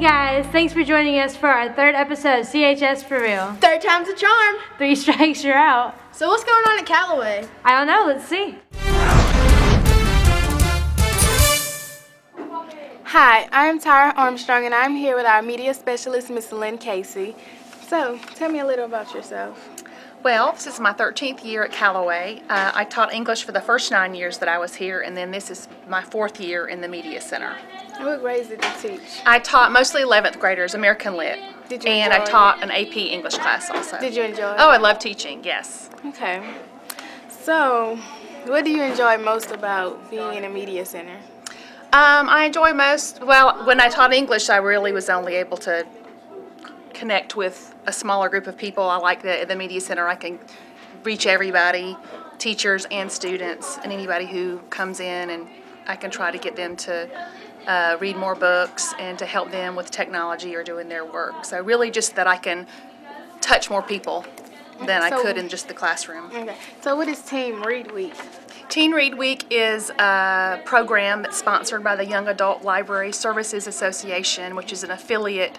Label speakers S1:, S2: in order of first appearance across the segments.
S1: guys, thanks for joining us for our third episode of CHS4REEL.
S2: Third time's a charm.
S1: 3 strikes, you're out.
S2: So what's going on at Callaway?
S1: I don't know, let's see.
S3: Hi, I'm Tyra Armstrong and I'm here with our media specialist, Miss Lynn Casey. So, tell me a little about yourself.
S4: Well, this is my 13th year at Callaway. I taught English for the first 9 years that I was here, and then this is my 4th year in the Media Center.
S3: What grades did you teach?
S4: I taught mostly 11th graders, American Lit.
S3: Did you
S4: and I
S3: enjoy
S4: taught an AP English class also.
S3: Did you enjoy it?
S4: Oh, I love teaching, yes.
S3: Okay. So, what do you enjoy most about being in a media center?
S4: I enjoy well, when I taught English, I really was only able to connect with a smaller group of people. I like that at the Media Center I can reach everybody, teachers and students, and anybody who comes in, and I can try to get them to read more books and to help them with technology or doing their work. So really just that I can touch more people than I could in just the classroom.
S3: Okay. So what is Teen Read Week?
S4: Teen Read Week is a program that's sponsored by the Young Adult Library Services Association, which is an affiliate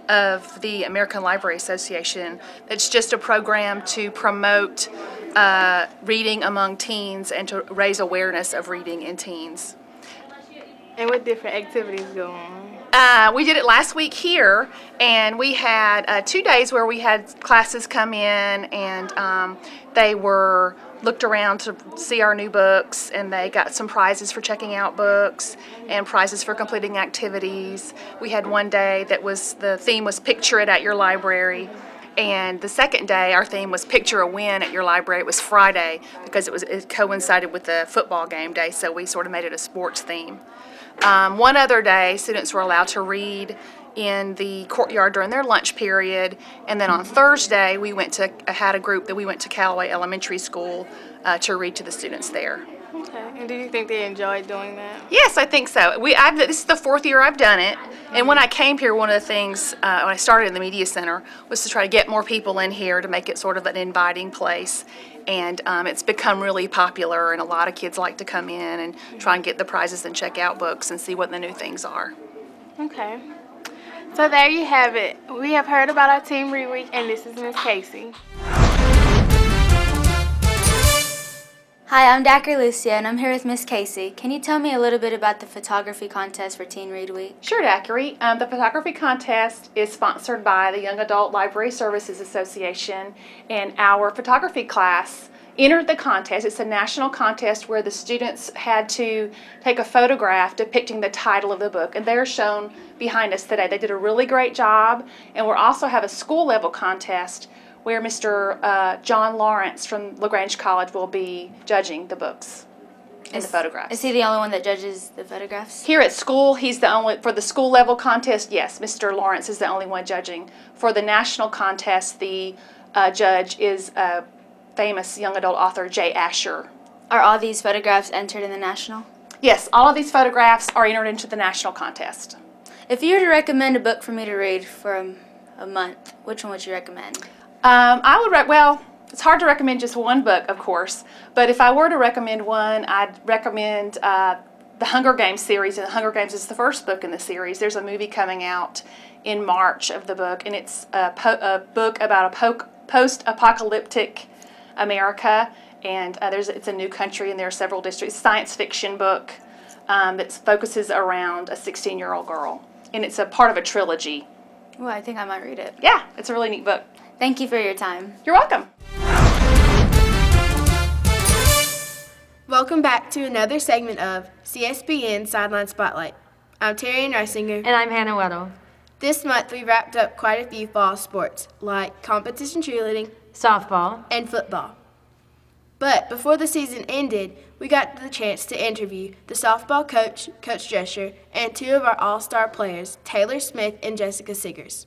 S4: of the American Library Association. It's just a program to promote reading among teens and to raise awareness of reading in teens.
S3: And what different activities go on?
S4: We did it last week here, and we had 2 days where we had classes come in, and they were looked around to see our new books, and they got some prizes for checking out books and prizes for completing activities. We had one day that the theme was Picture It at Your Library, and the second day our theme was Picture a Win at Your Library. It was Friday because it coincided with the football game day, so we sort of made it a sports theme. One other day, students were allowed to read in the courtyard during their lunch period, and then on Thursday we had a group that we went to Callaway Elementary School to read to the students there.
S3: Okay. And do you think they enjoyed doing that? Yes,
S4: I think so. This is the 4th year I've done it, and when I came here, one of the things when I started in the Media Center was to try to get more people in here to make it sort of an inviting place. And it's become really popular, and a lot of kids like to come in and try and get the prizes and check out books and see what the new things are.
S3: Okay. So there you have it. We have heard about our Teen Read Week, and this is Miss Casey.
S5: Hi, I'm Dr. Lucia, and I'm here with Miss Casey. Can you tell me a little bit about the photography contest for Teen Read Week?
S4: Sure, Daiquiri. The photography contest is sponsored by the Young Adult Library Services Association, and our photography class entered the contest. It's a national contest where the students had to take a photograph depicting the title of the book, and they're shown behind us today. They did a really great job, and we'll also have a school level contest where Mr. John Lawrence from LaGrange College will be judging the books and the photographs.
S5: Is he the only one that judges the photographs?
S4: Here at school, he's the only, for the school level contest, yes, Mr. Lawrence is the only one judging. For the national contest, the judge is famous young adult author Jay Asher.
S5: Are all these photographs entered in the national?
S4: Yes, all of these photographs are entered into the national contest.
S5: If you were to recommend a book for me to read for a month, which one would you recommend?
S4: Well, it's hard to recommend just one book, of course, but if I were to recommend one, I'd recommend the Hunger Games series, and the Hunger Games is the first book in the series. There's a movie coming out in March of the book, and it's a book about a post-apocalyptic America, and it's a new country, and there are several districts. Science fiction book that focuses around a 16-year-old girl, and it's a part of a trilogy.
S5: Well, I think I might read it.
S4: Yeah, it's a really neat book.
S5: Thank you for your time.
S4: You're welcome.
S2: Welcome back to another segment of CSBN Sideline Spotlight. I'm Terry Reisinger.
S1: And I'm Hannah Weddle.
S2: This month we wrapped up quite a few fall sports, like competition cheerleading,
S1: softball,
S2: and football. But before the season ended, we got the chance to interview the softball coach, Coach Drescher, and 2 of our all-star players, Taylor Smith and Jessica Siggers.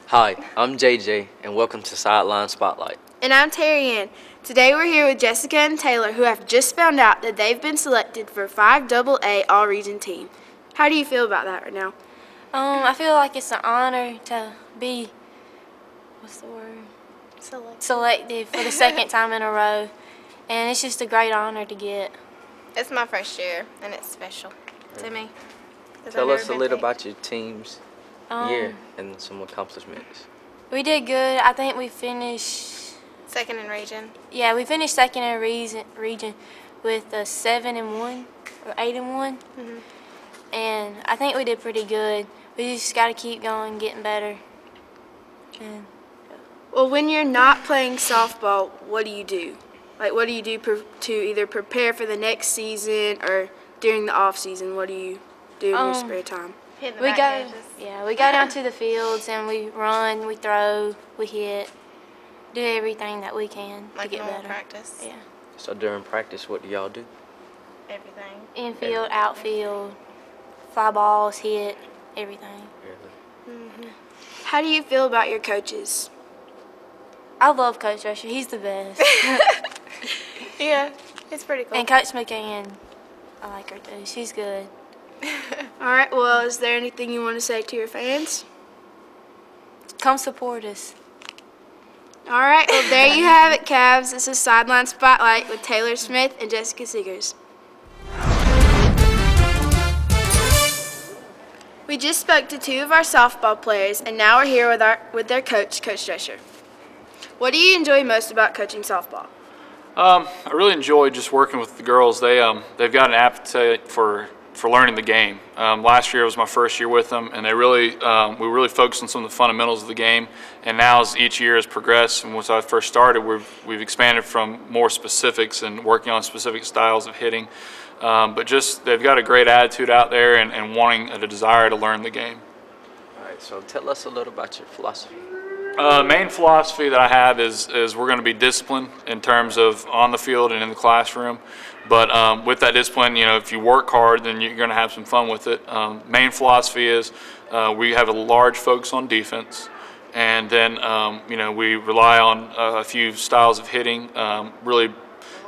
S6: Hi, I'm JJ, and welcome to Sideline Spotlight.
S2: And I'm Terry Ann. Today we're here with Jessica and Taylor, who have just found out that they've been selected for 5AA All-Region team. How do you feel about that right now?
S7: I feel like it's an honor to be, selected for the second time in a row, and it's just a great honor to get.
S8: It's my first year, and it's special.
S3: to me.
S6: Tell us a little about your team's year
S7: Um,
S6: and some accomplishments.
S7: We did good. I think we finished.
S3: Second in region.
S7: Yeah, we finished second in region with a 7-1 or 8-1, and I think we did pretty good. We just got to keep going, getting better. And
S2: Well, when you're not playing softball, what do you do? Like, what do you do to either prepare for the next season or during the off season? What do you do in your spare time?
S7: we go down to the fields and we run, we throw, we hit, do everything that we can to get better.
S3: Practice.
S7: Yeah.
S6: So during practice, what do y'all do?
S3: Everything.
S7: Infield, outfield, fly balls, hit, everything.
S2: How do you feel about your coaches?
S7: I love Coach Drescher. He's the best.
S3: Yeah, it's pretty cool.
S7: And Coach McCann, I like her too. She's good.
S2: All right, well, is there anything you want to say to your fans?
S7: Come support us.
S2: All right, well, there you have it, Cavs. This is Sideline Spotlight with Taylor Smith and Jessica Seegers. We just spoke to two of our softball players, and now we're here with their coach, Coach Drescher. What do you enjoy most about coaching softball?
S8: I really enjoy just working with the girls. They've got an appetite for learning the game. Last year was my first year with them, and we really focused on some of the fundamentals of the game. And now, as each year has progressed, and once I first started, we've expanded from more specifics and working on specific styles of hitting. But just they've got a great attitude out there and wanting a desire to learn the game.
S6: All right, so tell us a little about your philosophy.
S8: Main philosophy that I have is we're going to be disciplined in terms of on the field and in the classroom. But with that discipline, if you work hard, then you're going to have some fun with it. Main philosophy is we have a large focus on defense, and then we rely on a few styles of hitting. Really,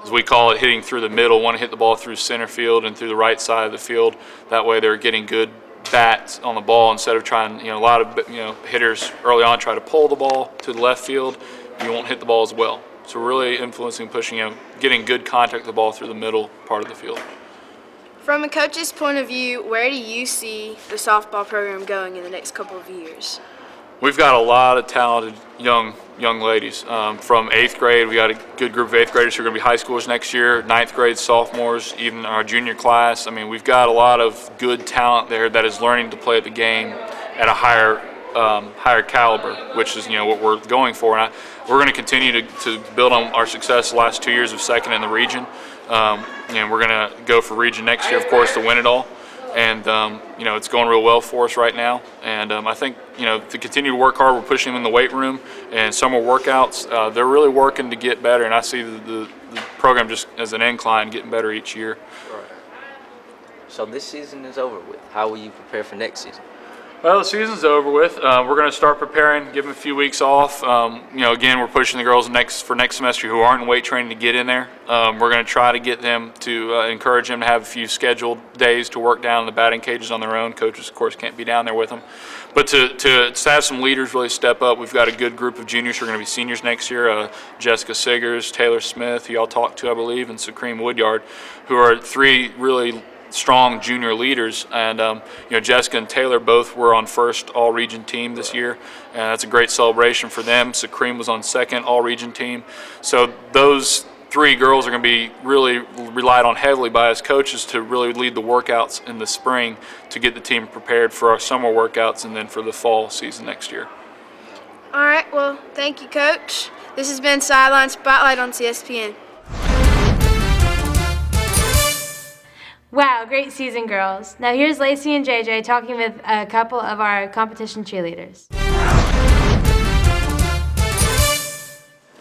S8: as we call it, hitting through the middle. Want to hit the ball through center field and through the right side of the field. That way, they're getting good bats on the ball instead of trying. A lot of hitters early on try to pull the ball to the left field. You won't hit the ball as well. So really influencing, pushing, getting good contact with the ball through the middle part of the field.
S2: From a coach's point of view, where do you see the softball program going in the next couple of years?
S8: We've got a lot of talented young ladies. From 8th grade, we got a good group of 8th graders who are going to be high schoolers next year, 9th grade sophomores, even our junior class. I mean, we've got a lot of good talent there that is learning to play the game at a higher caliber, which is what we're going for. And we're going to continue to build on our success the last 2 years of second in the region. We're going to go for region next year, of course, to win it all. And it's going real well for us right now. And I think to continue to work hard, we're pushing them in the weight room and summer workouts. They're really working to get better, and I see the program just as an incline, getting better each year.
S6: Right. So this season is over with. How will you prepare for next season?
S8: Well, the season's over with. We're going to start preparing, give them a few weeks off. Again, we're pushing the girls for next semester who aren't in weight training to get in there. We're going to try to get them to encourage them to have a few scheduled days to work down in the batting cages on their own. Coaches, of course, can't be down there with them. But to have some leaders really step up, we've got a good group of juniors who are going to be seniors next year. Jessica Seegers, Taylor Smith, who y'all talked to, I believe, and Sucreem Woodyard, who are three really strong junior leaders. And Jessica and Taylor both were on first all-region team this year, and that's a great celebration for them. Sucreem was on second all-region team. So those three girls are going to be really relied on heavily by us coaches to really lead the workouts in the spring to get the team prepared for our summer workouts and then for the fall season next year.
S2: All right, well, thank you, Coach. This has been Sideline Spotlight on CSPN.
S1: Wow, great season, girls. Now here's Lacey and JJ talking with a couple of our competition cheerleaders.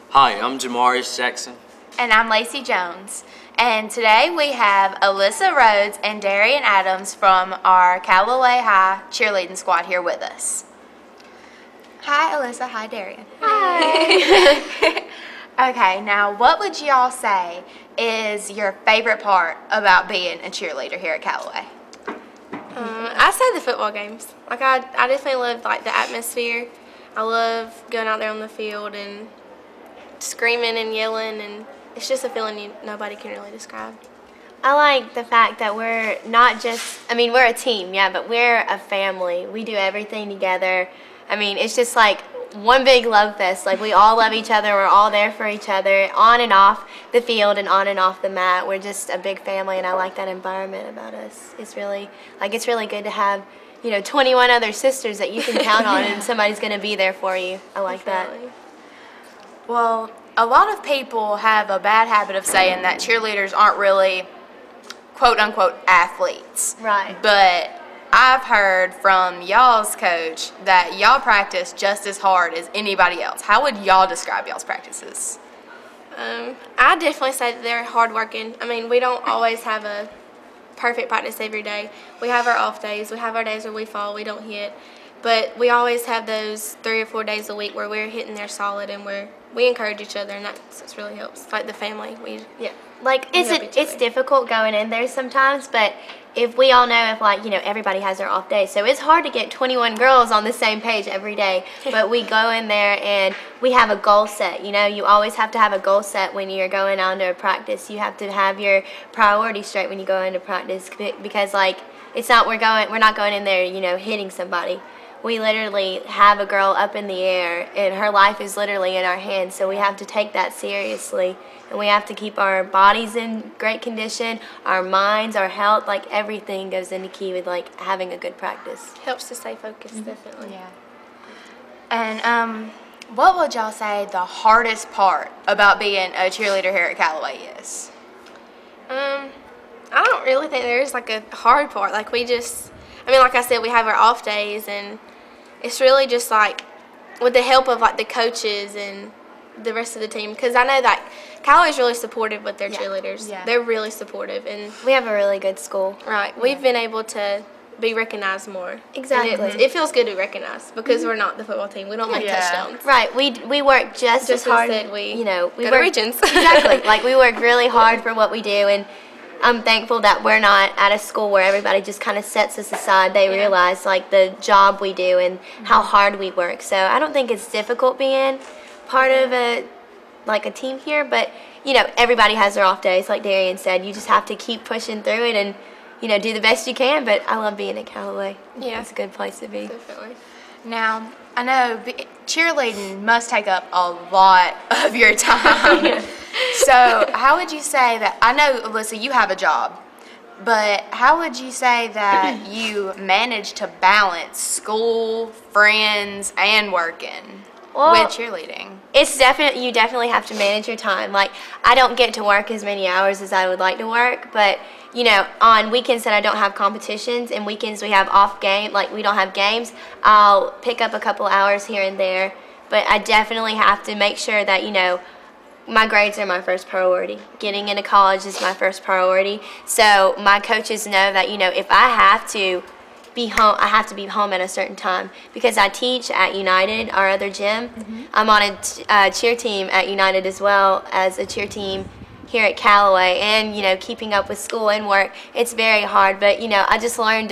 S6: Hi, I'm Jamarius Jackson.
S5: And I'm Lacey Jones. And today we have Alyssa Rhodes and Darian Adams from our Callaway High cheerleading squad here with us. Hi, Alyssa. Hi, Darian. Hi. Okay, now what would y'all say is your favorite part about being a cheerleader here at Callaway?
S3: I say the football games. Like I definitely love the atmosphere. I love going out there on the field and screaming and yelling, and it's just a feeling nobody can really describe.
S9: I like the fact that we're not just, I mean, we're a team, yeah, but we're a family. We do everything together. I mean, it's just like one big love fest. Like, we all love each other. We're all there for each other on and off the field and on and off the mat. We're just a big family, and I like that environment about us. It's really, like, it's really good to have, you know, 21 other sisters that you can count on, and somebody's going to be there for you. I like that.
S5: Well, a lot of people have a bad habit of saying that cheerleaders aren't really quote-unquote athletes.
S9: Right.
S5: But I've heard from y'all's coach that y'all practice just as hard as anybody else. How would y'all describe y'all's practices?
S2: I definitely say that they're hardworking. I mean, we don't always have a perfect practice every day. We have our off days. We have our days where we fall, we don't hit. But we always have those 3 or 4 days a week where we're hitting there solid, and we encourage each other, and that's really helps. Like the family,
S9: Like, it's difficult going in there sometimes, but if we all know, if, like, you know, everybody has their off day, so it's hard to get 21 girls on the same page every day, but we go in there and we have a goal set. You know, you always have to have a goal set when you're going on to a practice. You have to have your priorities straight when you go into practice, because, like, it's not, we're not going in there, you know, hitting somebody. We literally have a girl up in the air, and her life is literally in our hands, so we have to take that seriously, and we have to keep our bodies in great condition, our minds, our health, like, everything goes into key with, like, having a good practice.
S2: helps to stay focused, definitely.
S5: Yeah. And what would y'all say the hardest part about being a cheerleader here at Callaway is?
S2: I don't really think there's, like, a hard part. Like, we just, I mean, like I said, we have our off days, and it's really just, like, with the help of, like, the coaches and the rest of the team, because I know that Callaway's really supportive with their cheerleaders.
S9: Yeah.
S2: They're really supportive, and
S9: We have a really good school.
S2: right, we've been able to be recognized more.
S9: Exactly.
S2: And it feels good to be recognized, because we're not the football team. We don't make touchdowns.
S9: Right, we work just as hard.
S2: instead we
S9: you know, we
S2: go to
S9: work
S2: regions.
S9: Exactly. Like, we work really hard for what we do, and I'm thankful that we're not at a school where everybody just kind of sets us aside. They realize, like, the job we do and how hard we work. So I don't think it's difficult being part of a team here, but, you know, everybody has their off days, like Darian said. You just have to keep pushing through it and, you know, do the best you can. But I love being at Callaway.
S2: Yeah.
S9: It's a good place to be.
S2: Definitely.
S5: Now, I know cheerleading must take up a lot of your time. So how would you say that, I know, Alyssa, you have a job, but how would you say that you manage to balance school, friends, and working with cheerleading?
S9: It's definitely, you definitely have to manage your time. Like, I don't get to work as many hours as I would like to work, but, you know, on weekends that I don't have competitions and weekends we have off game, like we don't have games, I'll pick up a couple hours here and there, but I definitely have to make sure that, you know, my grades are my first priority. Getting into college is my first priority. So my coaches know that, you know, if I have to be home, I have to be home at a certain time, because I teach at United, our other gym. I'm on a cheer team at United as well as a cheer team here at Callaway, and, you know, keeping up with school and work, it's very hard, but, you know, I just learned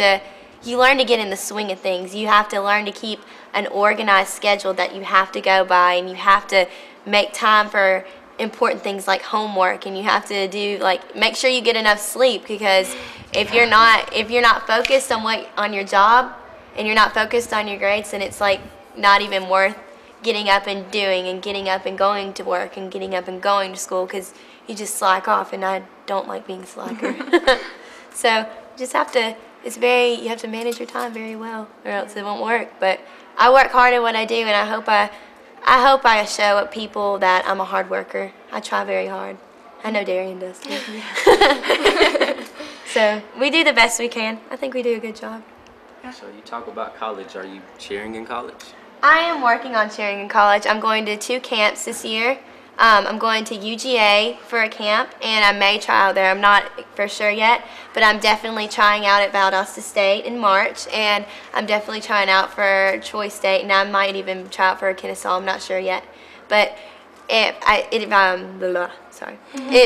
S9: you learn to get in the swing of things. You have to learn to keep an organized schedule that you have to go by, and you have to make time for important things like homework, and you have to do, like, make sure you get enough sleep, because if you're not focused on your job and you're not focused on your grades, then it's, like, not even worth getting up and doing, and getting up and going to work, and getting up and going to school, because you just slack off, and I don't like being a slacker. So you just have to, you have to manage your time very well, or else it won't work. But I work hard at what I do, and I hope I show people that I'm a hard worker. I try very hard. I know Darian does too. So we do the best we can. I think we do a good job.
S6: So you talk about college. Are you cheering in college?
S9: I am working on cheering in college. I'm going to 2 camps this year. I'm going to UGA for a camp, and I may try out there. I'm not for sure yet, but I'm definitely trying out at Valdosta State in March, and I'm definitely trying out for Troy State, and I might even try out for Kennesaw. I'm not sure yet, but it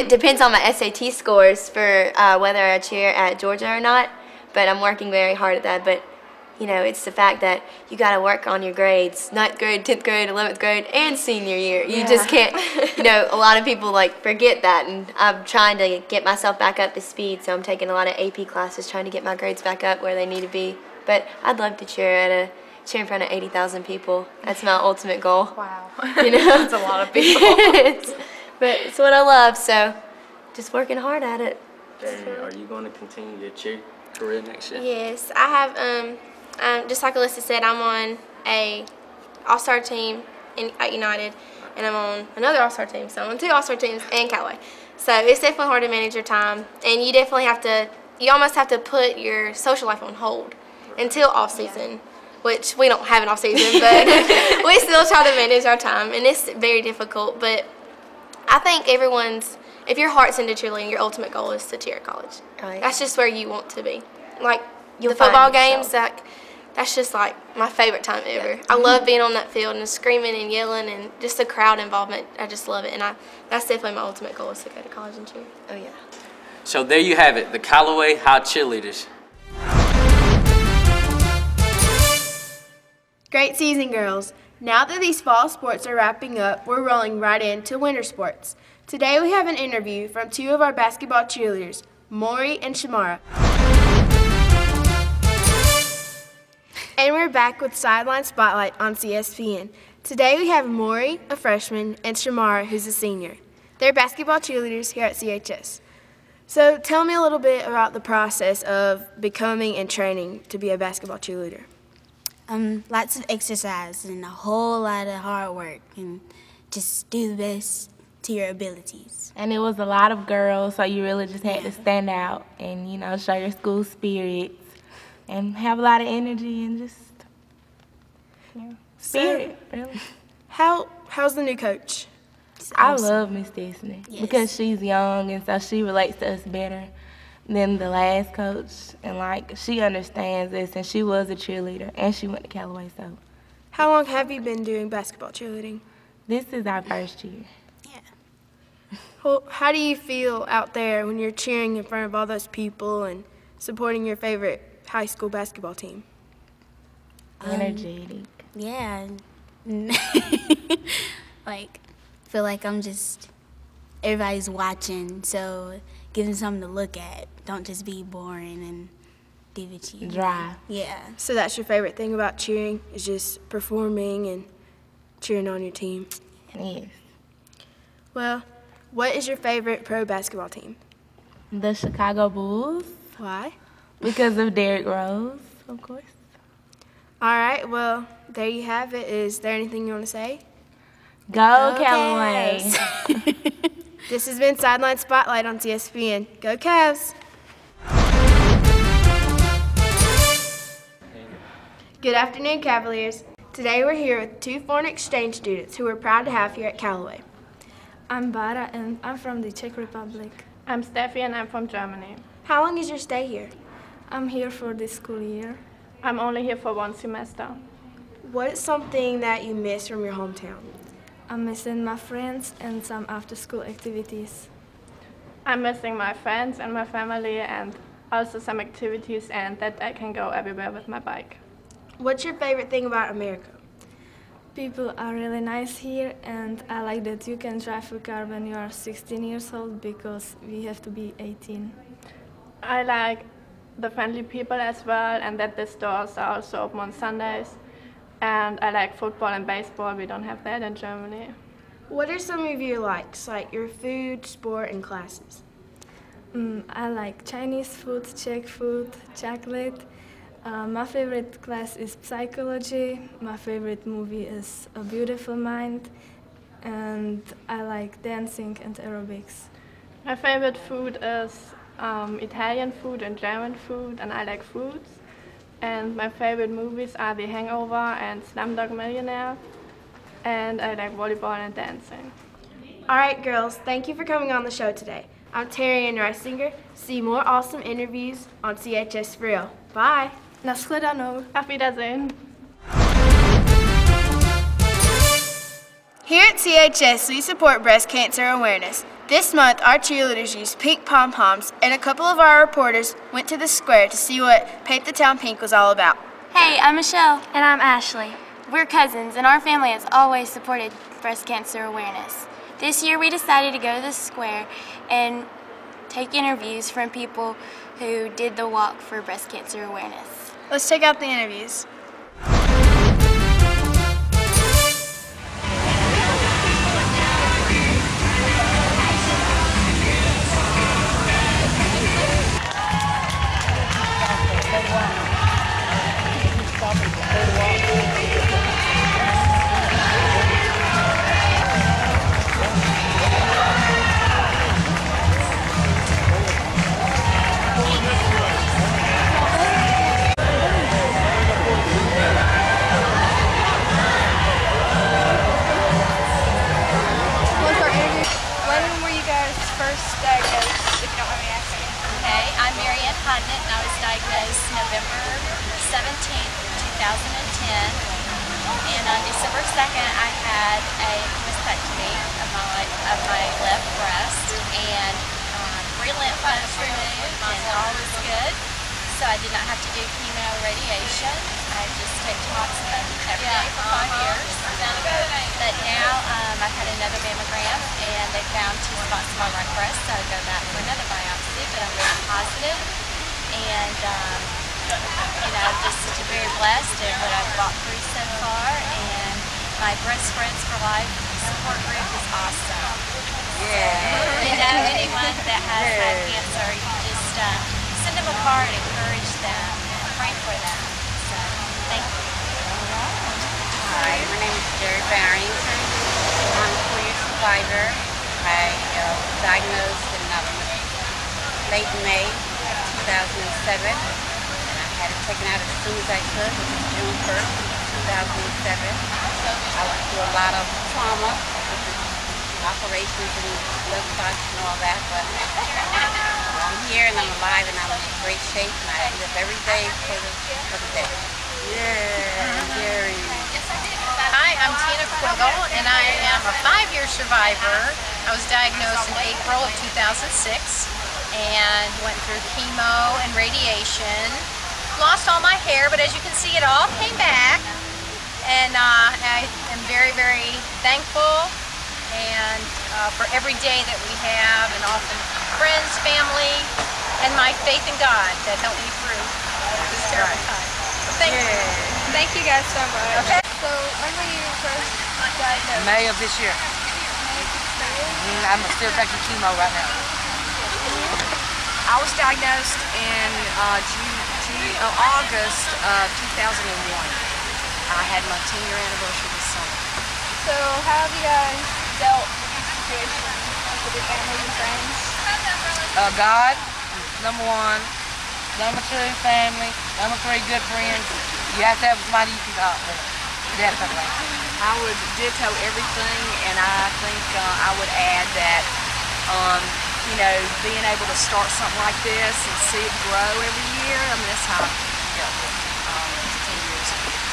S9: depends on my SAT scores for whether I cheer at Georgia or not. But I'm working very hard at that. But You know, it's the fact that you got to work on your grades, 9th grade, 10th grade, 11th grade, and senior year. You just can't, you know, a lot of people like forget that, and I'm trying to get myself back up to speed, so I'm taking a lot of AP classes trying to get my grades back up where they need to be. But I'd love to cheer in front of 80,000 people. That's my ultimate goal.
S4: Wow.
S9: You know?
S4: That's a lot of people.
S9: But it's what I love, so just working hard at it.
S6: Are you going to continue your cheer career next year?
S2: Yes, I have, just like Alyssa said, I'm on a all-star team at United, and I'm on another all-star team, so I'm on 2 all-star teams and Callaway. So it's definitely hard to manage your time, and you definitely have to, you almost have to put your social life on hold until off-season, which we don't have an off-season, but we still try to manage our time, and it's very difficult, but I think if your heart's into cheerleading, your ultimate goal is to cheer at college.
S9: Right.
S2: That's just where you want to be. Like,
S9: You'll
S2: the football
S9: find
S2: games, that's just like my favorite time ever. I love being on that field and screaming and yelling and just the crowd involvement. I just love it, and that's definitely my ultimate goal is to go to college and cheer.
S9: Oh, yeah.
S6: So there you have it, the Callaway High cheerleaders.
S10: Great season, girls. Now that these fall sports are wrapping up, we're rolling right into winter sports. Today we have an interview from 2 of our basketball cheerleaders, Maury and Shamara. And we're back with Sideline Spotlight on CSPN. Today we have Maury, a freshman, and Shamara, who's a senior. They're basketball cheerleaders here at CHS. So tell me a little bit about the process of becoming and training to be a basketball cheerleader.
S11: Lots of exercise and a whole lot of hard work, and just do the best to your abilities.
S12: And it was a lot of girls, so you really just had to stand out and, you know, show your school spirit and have a lot of energy and just, you know, spirit, really.
S10: How's the new coach?
S12: I love Miss Destiny because she's young, and so she relates to us better than the last coach, and like she understands us, and she was a cheerleader, and she went to Callaway. So,
S10: how long have you been doing basketball cheerleading?
S12: This is our first year.
S10: Yeah. Well, how do you feel out there when you're cheering in front of all those people and supporting your favorite high school basketball team?
S12: Energetic.
S11: Yeah. Like, feel like I'm just, everybody's watching, so give them something to look at. Don't just be boring and give it to you.
S12: Dry.
S11: Yeah.
S10: So that's your favorite thing about cheering, is just performing and cheering on your team?
S12: Yes.
S10: Well, what is your favorite pro basketball team?
S12: The Chicago Bulls.
S10: Why?
S12: Because of Derrick Rose, of course.
S10: All right, well, there you have it. Is there anything you want to say?
S12: Go Callaway.
S10: This has been Sideline Spotlight on CSPN. Go Cavs! Good afternoon, Cavaliers. Today we're here with 2 foreign exchange students who we're proud to have here at Callaway.
S13: I'm Bara, and I'm from the Czech Republic.
S14: I'm Steffi, and I'm from Germany.
S10: How long is your stay here?
S13: I'm here for this school year.
S14: I'm only here for 1 semester.
S10: What is something that you miss from your hometown?
S13: I'm missing my friends and some after-school activities.
S14: I'm missing my friends and my family, and also some activities, and that I can go everywhere with my bike.
S10: What's your favorite thing about America?
S13: People are really nice here, and I like that you can drive a car when you are 16 years old because we have to be 18.
S14: I like the friendly people as well, and that the stores are also open on Sundays. And I like football and baseball. We don't have that in Germany.
S10: What are some of your likes, like your food, sport, and classes?
S13: I like Chinese food, Czech food, chocolate. My favorite class is psychology. My favorite movie is A Beautiful Mind. And I like dancing and aerobics.
S14: My favorite food is Italian food and German food, and I like fruits. And my favorite movies are The Hangover and Slumdog Millionaire. And I like volleyball and dancing.
S10: All right, girls, thank you for coming on the show today. I'm Terry Ann Reisinger. See more awesome interviews on CHS4REEL. Bye.
S13: Nashledanou.
S14: Auf Wiedersehen.
S10: Here at CHS, we support breast cancer awareness. This month, our cheerleaders used pink pom-poms, and a couple of our reporters went to the square to see what Paint the Town Pink was all about.
S7: Hey, I'm Michelle. And I'm Ashley. We're cousins, and our family has always supported breast cancer awareness. This year we decided to go to the square and take interviews from people who did the walk for breast cancer awareness.
S10: Let's check out the interviews.
S15: And I was diagnosed November 17th, 2010, and on December 2nd I had a mastectomy of my left breast, and 3 lymph nodes removed, and all was good. So I did not have to do chemo radiation. I just take tamoxifen every day for 5 years. But now I've had another mammogram, and they found 2 spots on my right breast, so I go back for another biopsy, but I'm really positive. And, you know, just very blessed in what I've walked through so far, and my Breast Friends for Life support group is awesome. Yeah. You know, anyone that has had cancer, you just send them a card, encourage them, and pray for them. So, thank you.
S16: Hi, my name is Jerry Barrington. I'm a 4-year survivor. I was diagnosed in late May 2007, and I had it taken out as soon as I could, which was June 1st, 2007. I went through a lot of trauma, operations and blood clots and all that, but I'm here and I'm alive and I'm in great shape, and I live every day for the day. Yeah, Gary.
S17: Hi, I'm Tina Quiggle, and I am a 5-year survivor. I was diagnosed in April of 2006. And went through chemo and radiation. Lost all my hair, but as you can see, it all came back. And I am very, very thankful and for every day that we have, and often friends, family, and my faith in God that helped me through this terrible time. So thank you.
S10: Thank you guys so much.
S17: Okay.
S10: So when were you first diagnosed?
S18: May of this year. I'm still taking chemo right now.
S19: I was diagnosed in August of 2001. I had my 10-year anniversary this summer.
S10: So how have you guys dealt with the situation with your family and friends?
S18: God, number 1. Number 2, family. Number 3, good friends. You have to have somebody you can talk with. Definitely.
S19: I would ditto everything, and I think I would add that you know, being able to start something like this and see it grow every year, I mean, that's how I dealt with 10 years of this.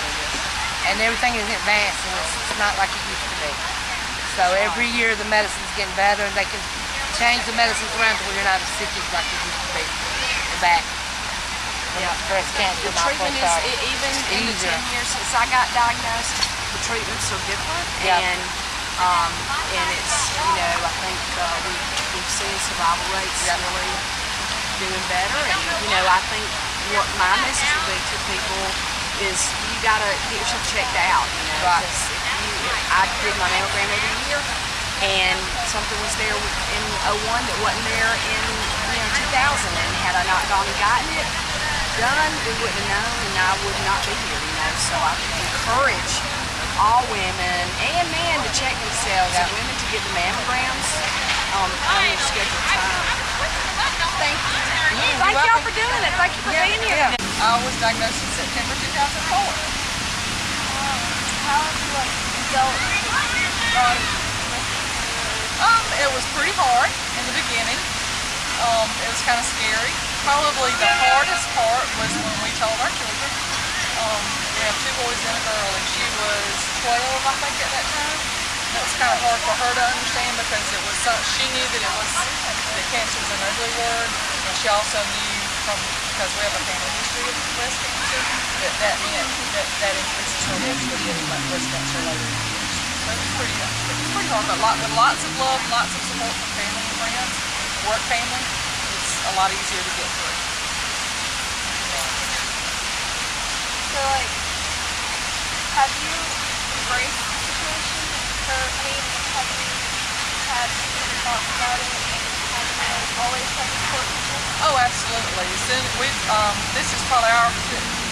S18: And everything is advancing. It's not like it used to be. So every year the medicine's getting better, and they can change the medicines around to where you're not as sick as like it used to be. Back.
S19: Yeah.
S18: Breast cancer.
S19: The treatment is, even in the 10 years since I got diagnosed, the treatments are different.
S18: Yeah.
S19: And it's, you know, I think we've seen survival rates really doing better. And, you know, I think what my message would be to people is you got to get yourself checked out, you know.
S18: Right.
S19: I did my mammogram every year, and something was there in 01 that wasn't there in 2000. And had I not gone and gotten it done, we wouldn't have known, and I would not be here, you know. So I encourage all women and men to check themselves, and women to get the mammograms on their scheduled time.
S17: Thank you.
S19: Thank y'all for doing it. Thank you for being here.
S20: I was diagnosed in September 2004.
S10: How have you dealt with
S20: it was pretty hard in the beginning. It was kind of scary. Probably the hardest part was when we told our children. We have 2 boys and a girl, and she was 12, I think, at that time. It was kind of hard for her to understand because it was she knew that cancer was an ugly word, and she also knew because we have a family history of breast cancer, that meant that increases her risk of getting breast cancer later in years. So it's pretty hard, but with lots of love, lots of support from family and friends, work family, it's a lot easier to get through.
S10: So, like, have you embraced the situation? Have you had secret thoughts about it? And have you always had support people?
S20: Oh, absolutely. This is probably our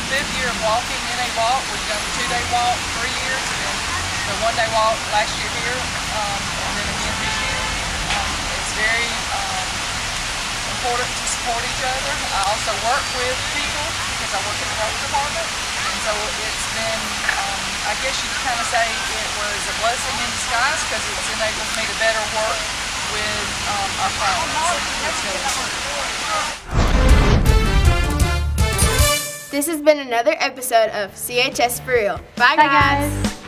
S20: 5th year of walking in a walk. We've done the 2-day walk 3 years, and the 1-day walk last year here, and then again this year. It's very important to support each other. I also work with people because I work in the health department, and so it's been, I guess you could kind of say it was a blessing in disguise because it's enabled me to better work with our clients.
S10: This has been another episode of CHS4REEL. Bye, guys.